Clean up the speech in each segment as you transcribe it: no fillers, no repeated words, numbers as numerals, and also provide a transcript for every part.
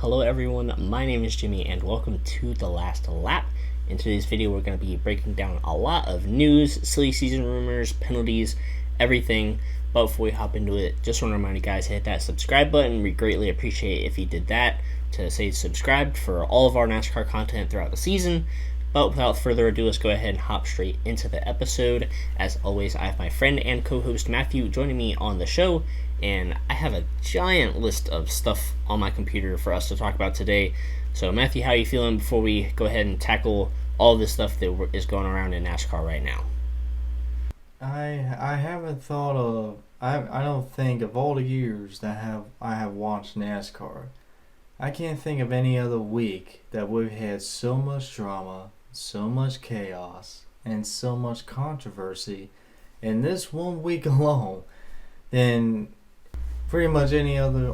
Hello everyone, my name is Jimmy and welcome to The Last Lap. In today's video we're going to be breaking down a lot of news, silly season rumors, penalties, everything. But before we hop into it, just want to remind you guys to hit that subscribe button. We greatly appreciate if you did that to say subscribed for all of our NASCAR content throughout the season. But without further ado, let's go ahead and hop straight into the episode. As always, I have my friend and co-host Matthew joining me on the show, and I have a giant list of stuff on my computer for us to talk about today. So Matthew, how are you feeling before we go ahead and tackle all this stuff that is going around in NASCAR right now? I haven't thought of I don't think of all the years that I have watched NASCAR. I can't think of any other week that we've had so much drama, so much chaos, and so much controversy in this 1 week alone than pretty much any other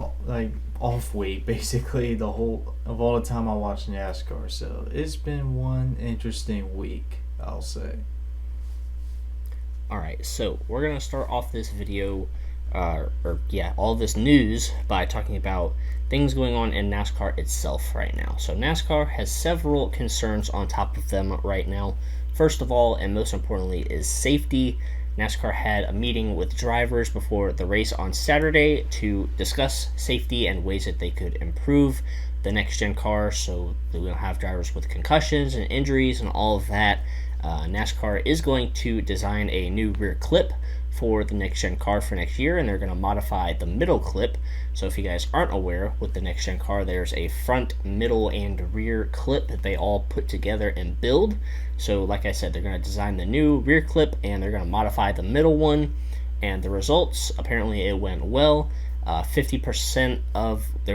off week, basically the whole of all the time I watch NASCAR. So it's been one interesting week, I'll say. Alright, so we're going to start off this video, all this news by talking about things going on in NASCAR itself right now. So NASCAR has several concerns on top of them right now. First of all, and most importantly, is safety. NASCAR had a meeting with drivers before the race on Saturday to discuss safety and ways that they could improve the next-gen car so that we don't have drivers with concussions and injuries and all of that. NASCAR is going to design a new rear clip for the next-gen car for next year, and they're going to modify the middle clip. So if you guys aren't aware, with the next-gen car, there's a front, middle, and rear clip that they all put together and build. So like I said, they're going to design the new rear clip, and they're going to modify the middle one. And the results, apparently it went well. There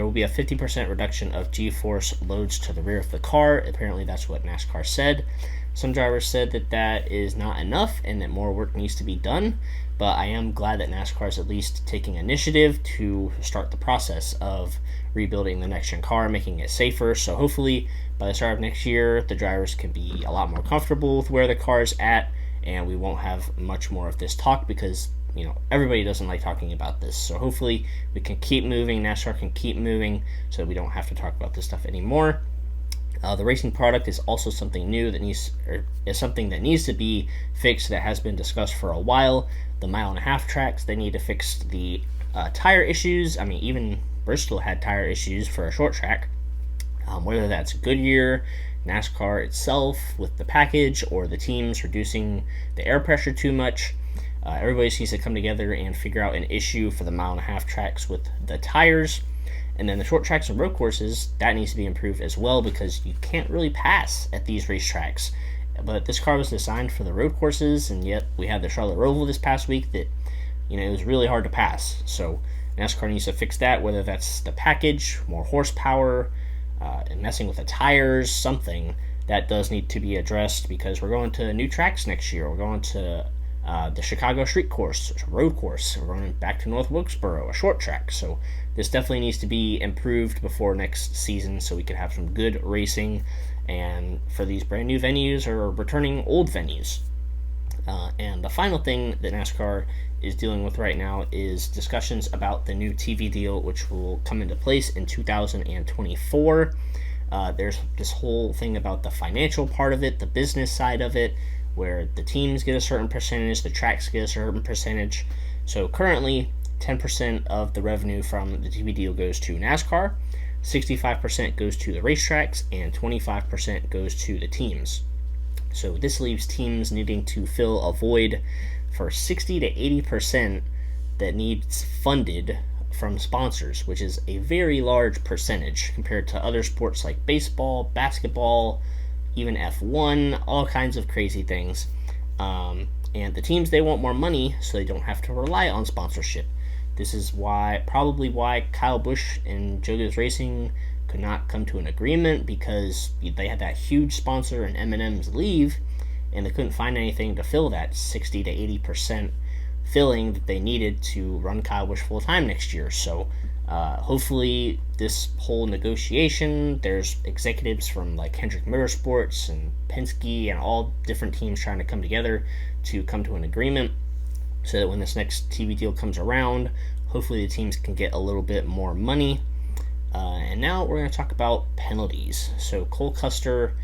will be a 50% reduction of G-force loads to the rear of the car. Apparently that's what NASCAR said. Some drivers said that that is not enough and that more work needs to be done, but I am glad that NASCAR is at least taking initiative to start the process of rebuilding the next-gen car, making it safer. So hopefully by the start of next year, the drivers can be a lot more comfortable with where the car is at, and we won't have much more of this talk because everybody doesn't like talking about this. So hopefully we can keep moving, NASCAR can keep moving, so we don't have to talk about this stuff anymore. The racing product is also something new that needs to be fixed that has been discussed for a while. The 1.5-mile tracks, they need to fix the tire issues. I mean, even Bristol had tire issues for a short track. Whether that's Goodyear, NASCAR itself with the package, or the teams reducing the air pressure too much. Everybody needs to come together and figure out an issue for the 1.5-mile tracks with the tires. And then the short tracks and road courses, that needs to be improved as well because you can't really pass at these racetracks. But this car was designed for the road courses, and yet we had the Charlotte Roval this past week that, it was really hard to pass. So NASCAR needs to fix that, whether that's the package, more horsepower, and messing with the tires, something that does need to be addressed because we're going to new tracks next year. We're going to the Chicago Street Course, road course. We're going back to North Wilkesboro, a short track. So this definitely needs to be improved before next season so we can have some good racing and for these brand new venues or returning old venues. And the final thing that NASCAR is dealing with right now is discussions about the new TV deal, which will come into place in 2024. There's this whole thing about the financial part of it, the business side of it, where the teams get a certain percentage, the tracks get a certain percentage. So currently, 10% of the revenue from the TV deal goes to NASCAR, 65% goes to the racetracks, and 25% goes to the teams. So this leaves teams needing to fill a void for 60 to 80% that needs funded from sponsors, which is a very large percentage compared to other sports like baseball, basketball, even F1, all kinds of crazy things. And the teams, they want more money so they don't have to rely on sponsorship. This is probably why Kyle Busch and Joe Gibbs Racing could not come to an agreement, because they had that huge sponsor and M&M's leave, and they couldn't find anything to fill that 60 to 80% filling that they needed to run Kyle Busch full time next year. So hopefully this whole negotiation, there's executives from like Hendrick Motorsports and Penske and all different teams trying to come together to come to an agreement so that when this next TV deal comes around, hopefully the teams can get a little bit more money. And now we're going to talk about penalties. So Cole Custer,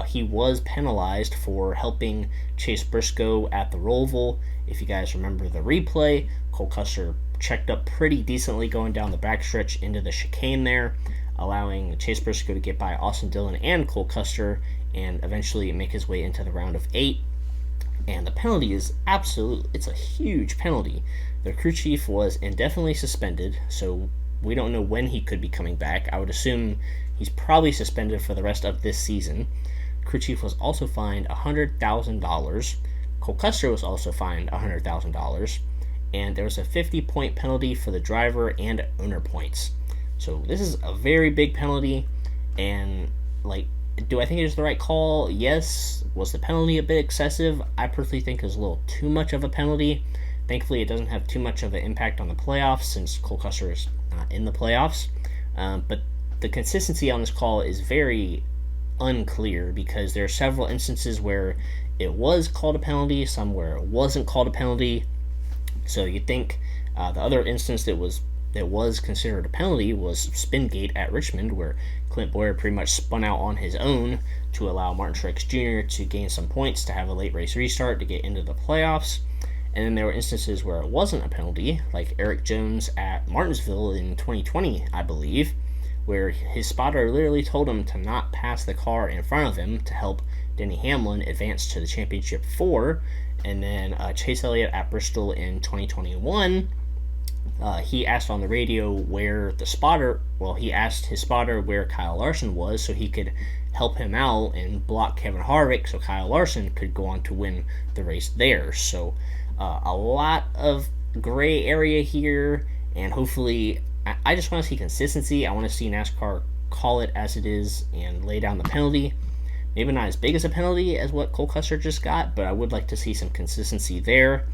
he was penalized for helping Chase Briscoe at the Roval. If you guys remember the replay, Cole Custer checked up pretty decently going down the backstretch into the chicane there, allowing Chase Briscoe to get by Austin Dillon and Cole Custer and eventually make his way into the round of 8. And the penalty is it's a huge penalty. The crew chief was indefinitely suspended, so we don't know when he could be coming back. I would assume he's probably suspended for the rest of this season. Crew chief was also fined $100,000. Cole Custer was also fined $100,000. And there was a 50-point penalty for the driver and owner points. So this is a very big penalty. And, do I think it is the right call? Yes. Was the penalty a bit excessive? I personally think it was a little too much of a penalty. Thankfully, it doesn't have too much of an impact on the playoffs since Cole Custer is not in the playoffs. But the consistency on this call is very unclear because there are several instances where it was called a penalty, some where it wasn't called a penalty. So you'd think the other instance that was considered a penalty was Spingate at Richmond, where Clint Boyer pretty much spun out on his own to allow Martin Truex Jr. to gain some points to have a late race restart to get into the playoffs. And then there were instances where it wasn't a penalty, like Eric Jones at Martinsville in 2020, I believe, where his spotter literally told him to not pass the car in front of him to help Denny Hamlin advance to the championship 4. And then Chase Elliott at Bristol in 2021, he asked on the radio where he asked his spotter where Kyle Larson was so he could help him out and block Kevin Harvick so Kyle Larson could go on to win the race there. So a lot of gray area here, and hopefully I just want to see consistency. I want to see NASCAR call it as it is and lay down the penalty. Maybe not as big as a penalty as what Cole Custer just got, but I would like to see some consistency there.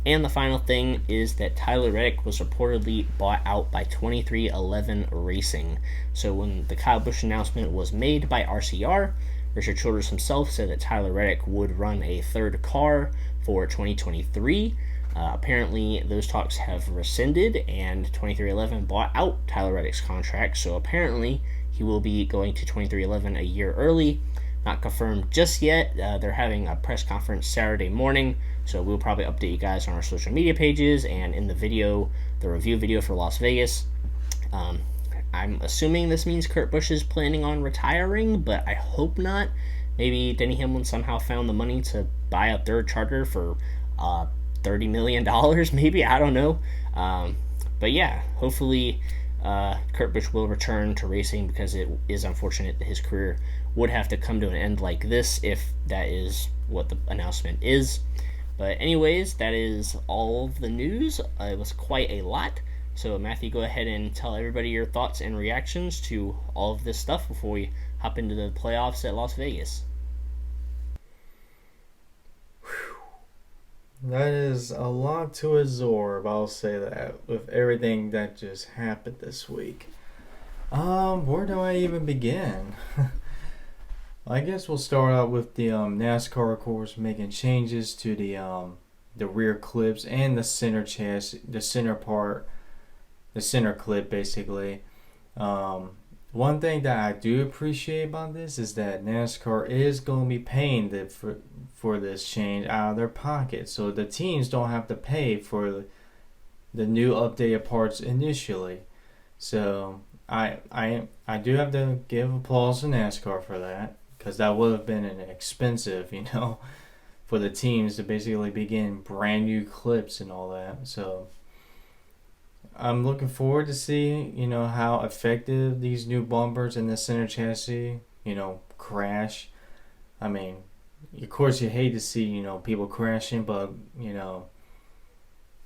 And the final thing is that Tyler Reddick was reportedly bought out by 2311 Racing. So when the Kyle Busch announcement was made by RCR, Richard Childress himself said that Tyler Reddick would run a third car for 2023. Apparently, those talks have rescinded, and 2311 bought out Tyler Reddick's contract. So apparently, he will be going to 2311 a year early. Not confirmed just yet. They're having a press conference Saturday morning, so we'll probably update you guys on our social media pages and in the review video for Las Vegas. I'm assuming this means Kurt Busch is planning on retiring, but I hope not. Maybe Denny Hamlin somehow found the money to buy a third charter for $30 million, maybe. I don't know. But yeah, hopefully Kurt Busch will return to racing because it is unfortunate that his career would have to come to an end like this if that is what the announcement is. But anyways, that is all of the news. It was quite a lot. So Matthew, go ahead and tell everybody your thoughts and reactions to all of this stuff before we hop into the playoffs at Las Vegas. That is a lot to absorb, I'll say that, with everything that just happened this week. Where do I even begin? I guess we'll start out with the NASCAR, of course, making changes to the rear clips and the center chassis, the center clip, basically. One thing that I do appreciate about this is that NASCAR is going to be paying for this change out of their pocket, so the teams don't have to pay for the new updated parts initially. So I do have to give applause to NASCAR for that, because that would have been an expensive, for the teams to basically begin brand new clips and all that. So I'm looking forward to seeing, how effective these new bumpers in the center chassis, crash. I mean, of course you hate to see, people crashing, but,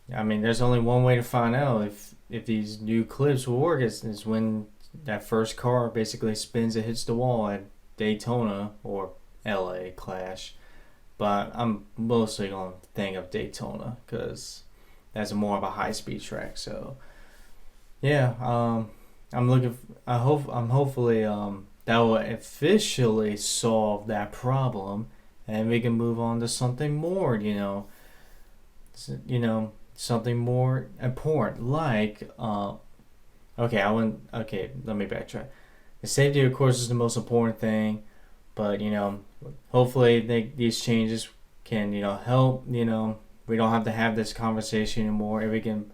there's only one way to find out if these new clips will work is when that first car basically spins and hits the wall at Daytona or LA Clash. But I'm mostly going to think of Daytona because that's more of a high-speed track. So yeah, hopefully that will officially solve that problem, and we can move on to something more, something more important, like Okay, I went. Okay, let me backtrack. The safety, of course, is the most important thing, but hopefully these changes can help. We don't have to have this conversation anymore, and we can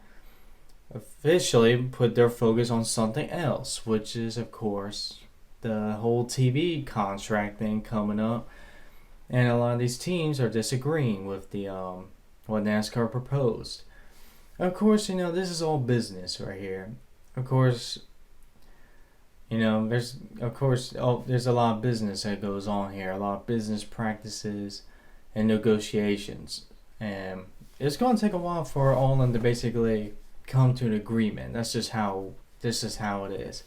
officially put their focus on something else, which is, of course, the whole TV contract thing coming up. And a lot of these teams are disagreeing with the what NASCAR proposed. Of course, this is all business right here. Of course, there's a lot of business that goes on here, a lot of business practices and negotiations, and it's going to take a while for all of them to basically come to an agreement. That's just how this is how it is.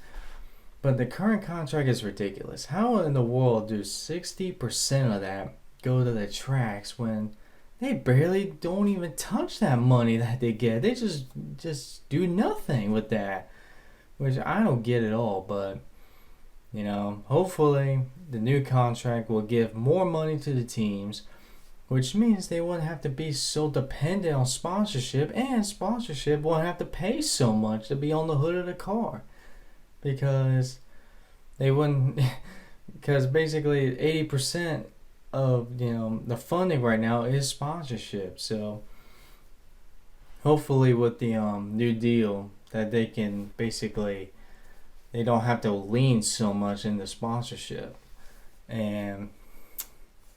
But the current contract is ridiculous. How in the world do 60% of that go to the tracks when they barely don't even touch that money that they get? They just do nothing with that, which I don't get at all. But hopefully the new contract will give more money to the teams, which means they wouldn't have to be so dependent on sponsorship, and sponsorship won't have to pay so much to be on the hood of the car, because they wouldn't because basically 80% of the funding right now is sponsorship. So hopefully with the new deal that they can basically, they don't have to lean so much into sponsorship. And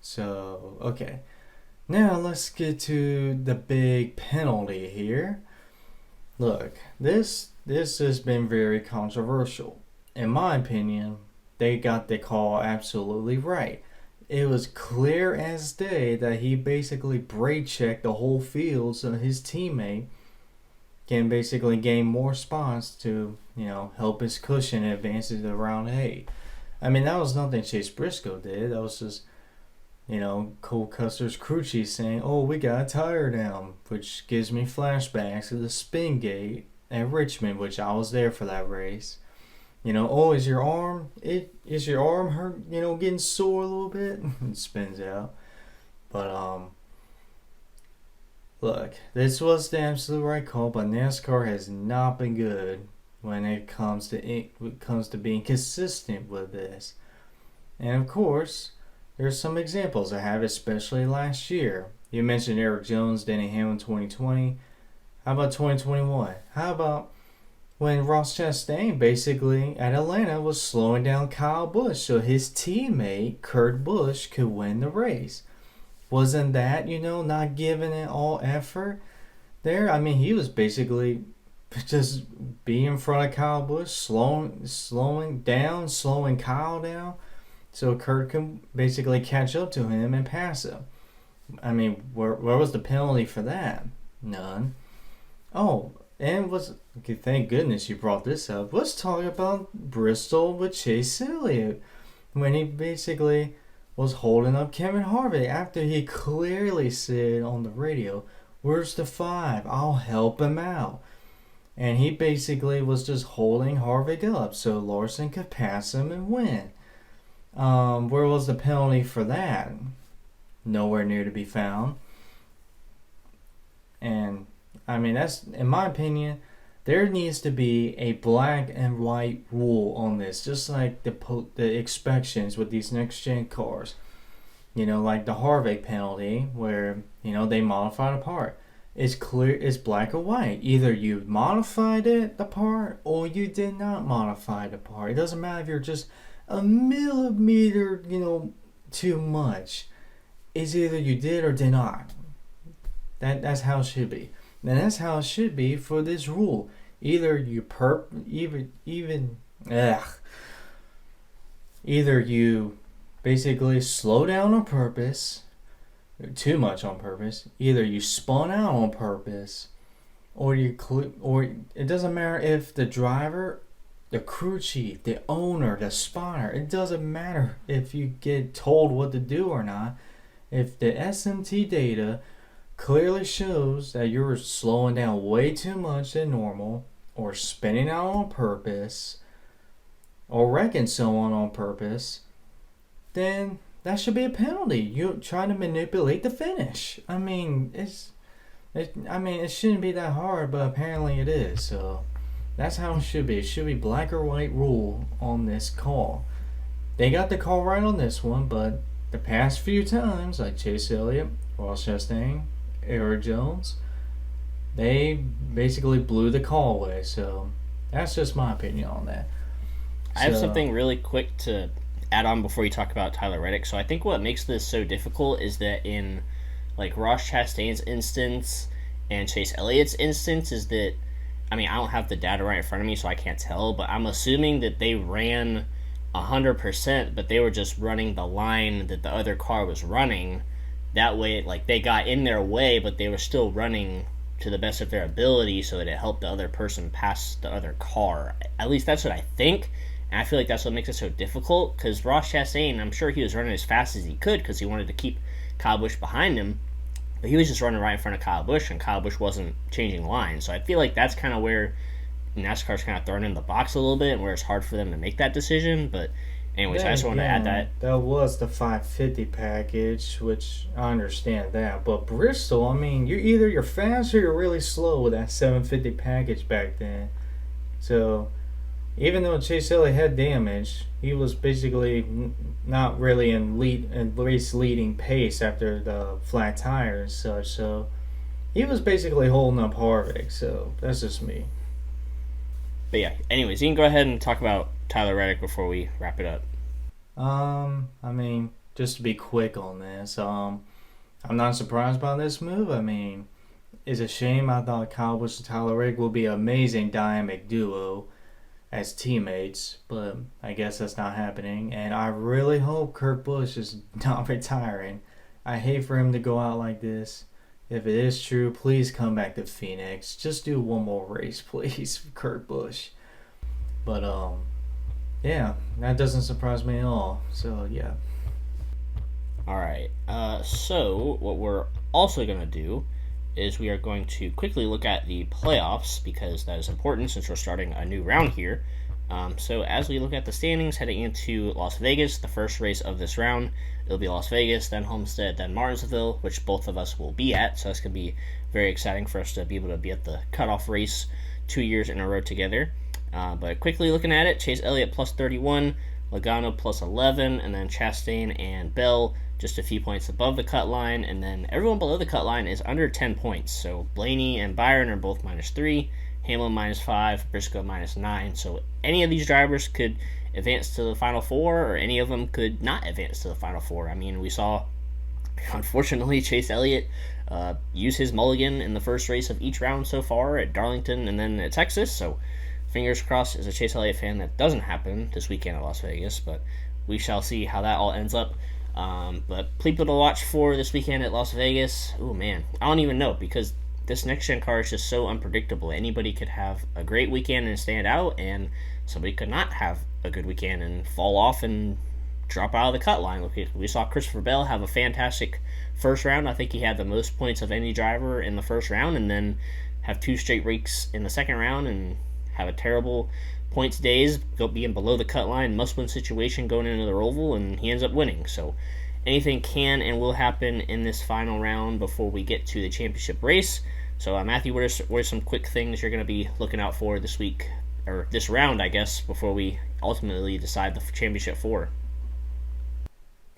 so okay, now let's get to the big penalty here. Look, this has been very controversial. In my opinion, they got the call absolutely right. It was clear as day that he basically brake checked the whole field so his teammate can basically gain more spots to, help his cushion and advance to round 8. I mean, that was nothing Chase Briscoe did. That was just, Cole Custer's crew chief saying, "Oh, we got a tire down," which gives me flashbacks to the spin gate at Richmond, which I was there for that race. "Oh, is your arm hurt? Getting sore a little bit?" It spins out. But look, this was the absolute right call, but NASCAR has not been good when it comes to being consistent with this. And of course, there's some examples I have, especially last year. You mentioned Eric Jones, Denny Hamlin 2020. How about 2021? How about when Ross Chastain basically at Atlanta was slowing down Kyle Busch so his teammate Kurt Busch could win the race? Wasn't that, not giving it all effort there? I mean, he was basically just being in front of Kyle Busch, slowing Kyle down, so Kurt can basically catch up to him and pass him. I mean, where was the penalty for that? None. Oh, and thank goodness you brought this up. Let's talk about Bristol with Chase Elliott, when he basically was holding up Kevin Harvick after he clearly said on the radio, "Where's the 5? I'll help him out." And he basically was just holding Harvick up so Larson could pass him and win. Where was the penalty for that? Nowhere near to be found. And I mean, that's, in my opinion, there needs to be a black and white rule on this, just like the inspections with these next gen cars. Like the Harvick penalty, where they modified a part. It's clear, it's black or white. Either you modified the part, or you did not modify the part. It doesn't matter if you're just a millimeter, too much. It's either you did or did not. That's how it should be. And that's how it should be for this rule. Either you either you basically slow down on purpose, too much on purpose. Either you spun out on purpose, or it doesn't matter if the driver, the crew chief, the owner, the spotter. It doesn't matter if you get told what to do or not. If the SMT data clearly shows that you're slowing down way too much than normal, or spinning out on purpose, or wrecking someone on purpose, then that should be a penalty. You're trying to manipulate the finish. I mean, it shouldn't be that hard, but apparently it is. So That's how it should be. It should be black or white rule on this call. They got the call right on this one, but the past few times, like Chase Elliott, Ross Chastain, Eric Jones, they basically blew the call away. So that's just my opinion on that. I have So something really quick to add on before you talk about Tyler Reddick. So I think what makes this so difficult is that in like Ross Chastain's instance and Chase Elliott's instance is that I mean I don't have the data right in front of me so I can't tell, but I'm assuming that they ran 100%, but they were just running the line that the other car was running. That way, like they got in their way, but they were still running to the best of their ability, so that it helped the other person pass the other car. At least that's what I think. And I feel like that's what makes it so difficult because Ross Chastain, I'm sure he was running as fast as he could because he wanted to keep Kyle Busch behind him, but he was just running right in front of Kyle Busch, and Kyle Busch wasn't changing lines. So I feel like that's kind of where NASCAR's kind of thrown in the box a little bit, and where it's hard for them to make that decision. But anyways, I then just wanted to add that. again, that was the 550 package, which I understand that. But Bristol, I mean, you're fast or you're really slow with that 750 package back then. So even though Chase Elliott had damage, he was basically not really in race leading pace after the flat tire and such. So he was basically holding up Harvick. So that's just me. But yeah, anyways, you can go ahead and talk about Tyler Reddick before we wrap it up. I mean, just to be quick on this, I'm not surprised by this move. I mean, it's a shame. I thought Kyle Busch and Tyler Reddick would be an amazing dynamic duo as teammates, but I guess that's not happening. And I really hope Kurt Busch is not retiring. I hate for him to go out like this. If it is true, please come back to Phoenix. Just do one more race, please, Kurt Busch. But yeah, that doesn't surprise me at all. So yeah. All right. So what we're also going to do is we are going to quickly look at the playoffs because that is important since we're starting a new round here. So as we look at the standings heading into Las Vegas, the first race of this round, it'll be Las Vegas, then Homestead, then Martinsville, which both of us will be at. So that's going to be very exciting for us to be able to be at the cutoff race 2 years in a row together. But quickly looking at it, Chase Elliott plus 31, Logano plus 11, and then Chastain and Bell just a few points above the cut line, and then everyone below the cut line is under 10 points. So Blaney and Byron are both minus 3, Hamlin minus 5, Briscoe minus 9. So any of these drivers could advance to the Final Four, or any of them could not advance to the Final Four. I mean, we saw, unfortunately, Chase Elliott use his mulligan in the first race of each round so far at Darlington and then at Texas. So fingers crossed as a Chase Elliott fan that doesn't happen this weekend at Las Vegas, but we shall see how that all ends up. But people to watch for this weekend at Las Vegas, oh man, I don't even know because this next gen car is just so unpredictable. Anybody could have a great weekend and stand out, and somebody could not have a good weekend and fall off and drop out of the cut line. We saw Christopher Bell have a fantastic first round. I think he had the most points of any driver in the first round, and then have 2 straight breaks in the second round and have a terrible points days, being below the cut line, must-win situation going into the Roval, and he ends up winning. So anything can and will happen in this final round before we get to the championship race. So Matthew, what are some quick things you're going to be looking out for this week, or this round, I guess, before we ultimately decide the championship 4?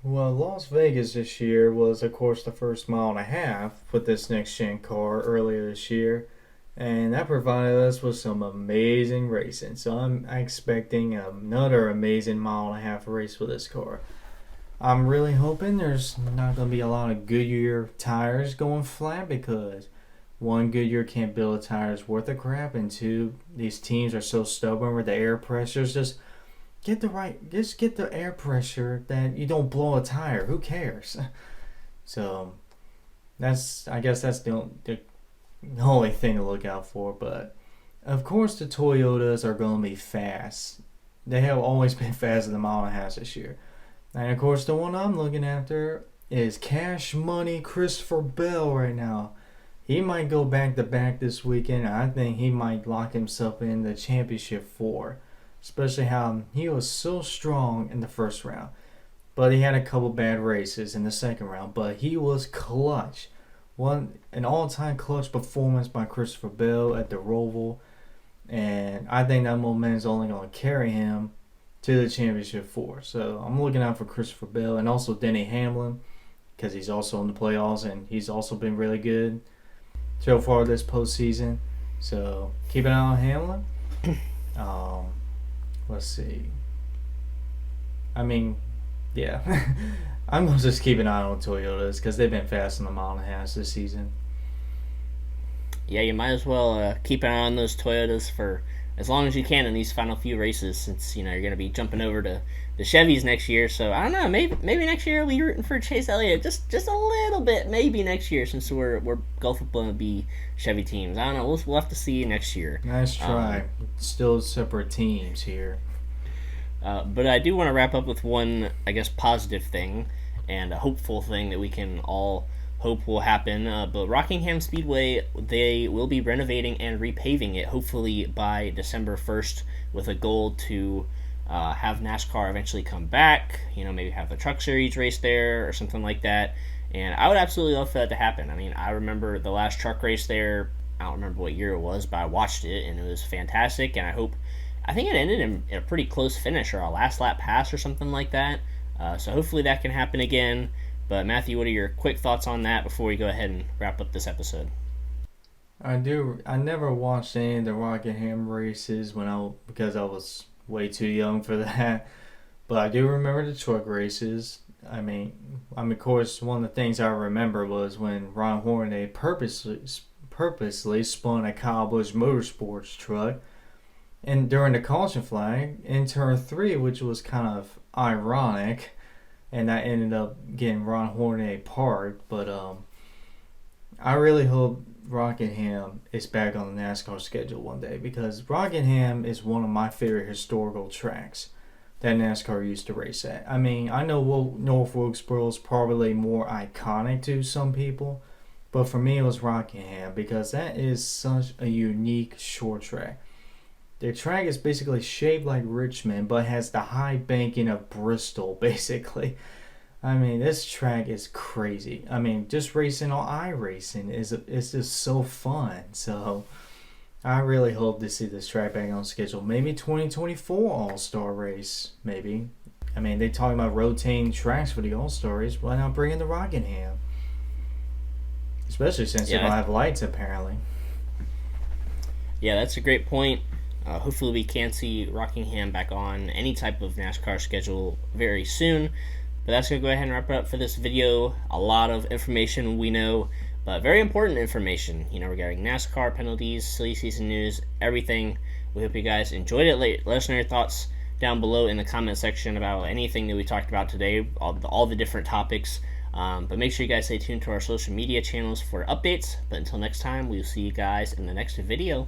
Well, Las Vegas this year was, of course, the first mile and a half with this next gen car earlier this year, and that provided us with some amazing racing. So I'm expecting another amazing mile and a half race for this car. I'm really hoping there's not going to be a lot of Goodyear tires going flat because one, Goodyear can't build a tires worth of crap, and two, these teams are so stubborn with the air pressures. Just get the air pressure that you don't blow a tire. Who cares? So I guess that's the only thing to look out for. But of course the Toyotas are going to be fast. They have always been faster than mile and a half this year. And of course the one I'm looking after is Cash Money Christopher Bell right now. He might go back to back this weekend. I think he might lock himself in the championship 4. Especially how he was so strong in the first round. But he had a couple bad races in the second round. But he was clutch. An all-time clutch performance by Christopher Bell at the Roval. and I think that momentum is only going to carry him to the championship four. So I'm looking out for Christopher Bell and also Denny Hamlin because he's also in the playoffs and he's also been really good so far this postseason. So keep an eye on Hamlin. Let's see. I mean, yeah. I'm going to just keep an eye on Toyotas because they've been fast in the mile and a half this season. Yeah, you might as well keep an eye on those Toyotas for as long as you can in these final few races, since you're going to be jumping over to the Chevys next year. So I don't know, maybe next year we'll be rooting for Chase Elliott just a little bit, maybe next year, since we're both going to be Chevy teams. I don't know. We'll have to see next year. Nice try. Still separate teams here. But I do want to wrap up with one, I guess, positive thing and a hopeful thing that we can all hope will happen. But Rockingham Speedway, they will be renovating and repaving it, hopefully by December 1st, with a goal to have NASCAR eventually come back, maybe have the Truck Series race there or something like that. And I would absolutely love for that to happen. I mean, I remember the last truck race there. I don't remember what year it was, but I watched it, and it was fantastic. And I think it ended in a pretty close finish or a last lap pass or something like that. So hopefully that can happen again. But Matthew, what are your quick thoughts on that before we go ahead and wrap up this episode? I never watched any of the Rockingham races because I was way too young for that. But I do remember the truck races. I mean, of course, one of the things I remember was when Ron Hornaday purposely spun a Kyle Busch Motorsports truck, and during the caution flag in turn 3, which was kind of ironic, and that ended up getting Ron Hornaday parked. But I really hope Rockingham is back on the NASCAR schedule one day, because Rockingham is one of my favorite historical tracks that NASCAR used to race at. I mean, I know North Wilkesboro is probably more iconic to some people, but for me it was Rockingham because that is such a unique short track. The track is basically shaped like Richmond, but has the high banking of Bristol, basically. I mean, this track is crazy. I mean, just racing on iRacing is just so fun. So I really hope to see this track back on schedule. Maybe 2024 All-Star race, maybe. I mean, they talking about rotating tracks for the All-Star race. Why not bring in the Rockingham? Especially since they don't have lights, apparently. Yeah, that's a great point. Hopefully we can see Rockingham back on any type of NASCAR schedule very soon. But that's going to go ahead and wrap it up for this video. A lot of information we know, but very important information, regarding NASCAR, penalties, silly season news, everything. We hope you guys enjoyed it. Let us know your thoughts down below in the comment section about anything that we talked about today, all the different topics. But make sure you guys stay tuned to our social media channels for updates. But until next time, we'll see you guys in the next video.